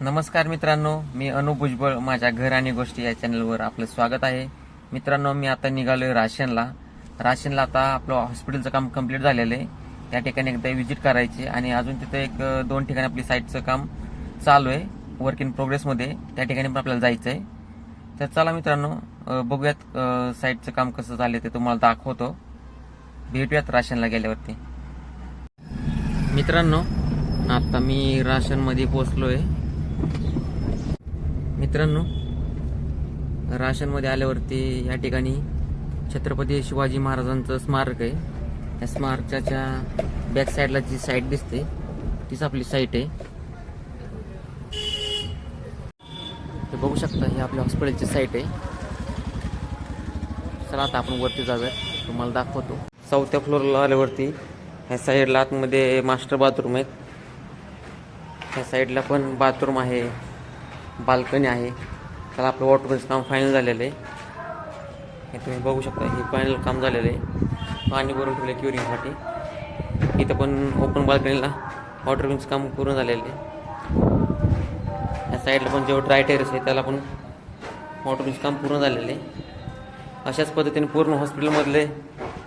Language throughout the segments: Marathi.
नमस्कार मित्रांनो, मी अनु भुजबळ. माझ्या घर आणि गोष्टी या चॅनलवर आपलं स्वागत आहे. मित्रांनो, मी आता निघालोय राशनला. आता आपलं हॉस्पिटलचं काम कंप्लीट झालेलं आहे. त्या ठिकाणी एकदा व्हिजिट करायची आणि अजून तिथे एक दोन ठिकाणी आपली साईटचं काम चालू आहे, वर्क इन प्रोग्रेसमध्ये. त्या ठिकाणी पण आपल्याला जायचं आहे. तर चला मित्रांनो, बघूयात साईटचं काम कसं झालं ते तुम्हाला दाखवतो. भेटूयात राशनला गेल्यावरती. मित्रांनो, आता मी राशनमध्ये पोहोचलोय. मित्रांनो, राशनमध्ये आल्यावरती या ठिकाणी छत्रपती शिवाजी महाराजांचं स्मारक आहे. त्या स्मारकाच्या बॅक साईडला जी साईट दिसते तीच आपली साईट आहे. ते बघू शकता, ही आपल्या हॉस्पिटलची साईट आहे. चला आता आपण वरती जाऊयात, तुम्हाला दाखवतो. 4थ्या फ्लोअरला आल्यावरती ह्या साईडला आतमध्ये मास्टर बाथरूम आहेत. ह्या साईडला पण बाथरूम आहे, बाल्कनी आहे. त्याला आपलं वॉटरचं काम फायनल झालेलं आहे. हे तुम्ही बघू शकता, हे फायनल काम झालेलं आहे. पाणी भरून ठेवलं क्युरिंगसाठी. इथं पण ओपन बाल्कनीला वॉटरचं काम पूर्ण झालेलं आहे. या साईडला पण जेव्हा ड्राय टेरेस आहे त्याला पण वॉटरचं काम पूर्ण झालेलं आहे. अशाच पद्धतीने पूर्ण हॉस्पिटलमधले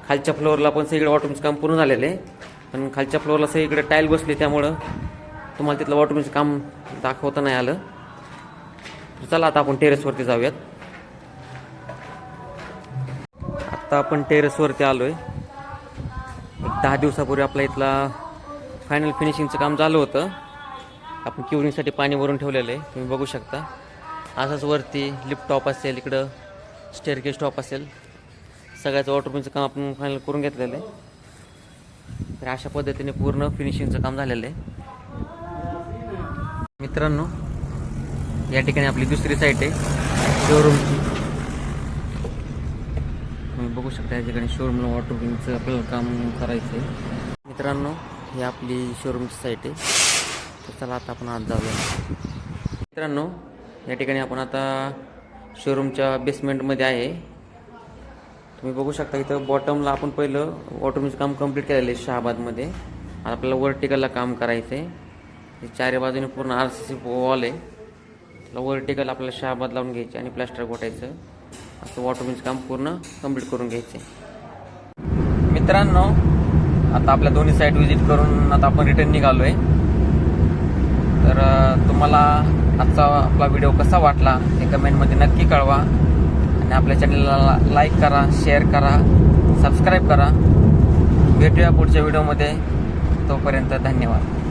खालच्या फ्लोअरला पण सगळीकडे वॉटरचं काम पूर्ण झालेलं आहे. पण खालच्या फ्लोअरला सगळीकडे टाईल बसली, त्यामुळं तुम्हाला तिथलं वॉटरचं काम दाखवता नाही आलं. चला आता आपण टेरेसवरती जाऊयात. आता आपण टेरेसवरती आलोय. एक 10 दिवसापूर्वी आपल्या इथला फायनल फिनिशिंगचं काम झालं होतं. आपण क्युरिंगसाठी पाणी भरून ठेवलेलं आहे, तुम्ही बघू शकता. असंच वरती लिफ्ट टॉप असेल, इकडं स्टेअरकेस टॉप असेल, सगळ्याचं वॉटरप्रूफचं काम आपण फायनल करून घेतलेलं आहे. तर अशा पद्धतीने पूर्ण फिनिशिंगचं काम झालेलं आहे. मित्रांनो, या ठिकाणी आपली दुसरी साईट आहे शोरूमची. तुम्ही बघू शकता, या ठिकाणी शोरूमला वॉटरप्रूफिंगचं आपल्याला काम करायचं आहे. मित्रांनो, ही आपली शोरूमची साईट आहे. तर चला आता आपण आत जाऊया. मित्रांनो, या ठिकाणी आपण आता शोरूमच्या बेसमेंटमध्ये आहे. तुम्ही बघू शकता, इथं बॉटमला आपण पहिलं वॉटरप्रूफिंगचं काम कंप्लीट केलेलं आहे शहाबादमध्ये. आता आपल्याला वर्टिकलला काम करायचं आहे. चारी बाजूने पूर्ण RCC वॉल आहे. त्याला वर्टिकल आपल्याला शहाबाद लावून घ्यायचे आणि प्लास्टर गोटायचं. असं वॉटरप्रूफिंगचं काम पूर्ण कंप्लीट करून घ्यायचे. मित्रांनो, आता आपल्या दोन्ही साईड व्हिजिट करून आता आपण रिटर्न निघालोय. तर तुम्हाला आजचा आपला व्हिडिओ कसा वाटला हे कमेंटमध्ये नक्की कळवा. आणि आपल्या चॅनलला लाईक करा, शेअर करा, सबस्क्राईब करा. भेटूया पुढच्या व्हिडिओमध्ये. तोपर्यंत धन्यवाद.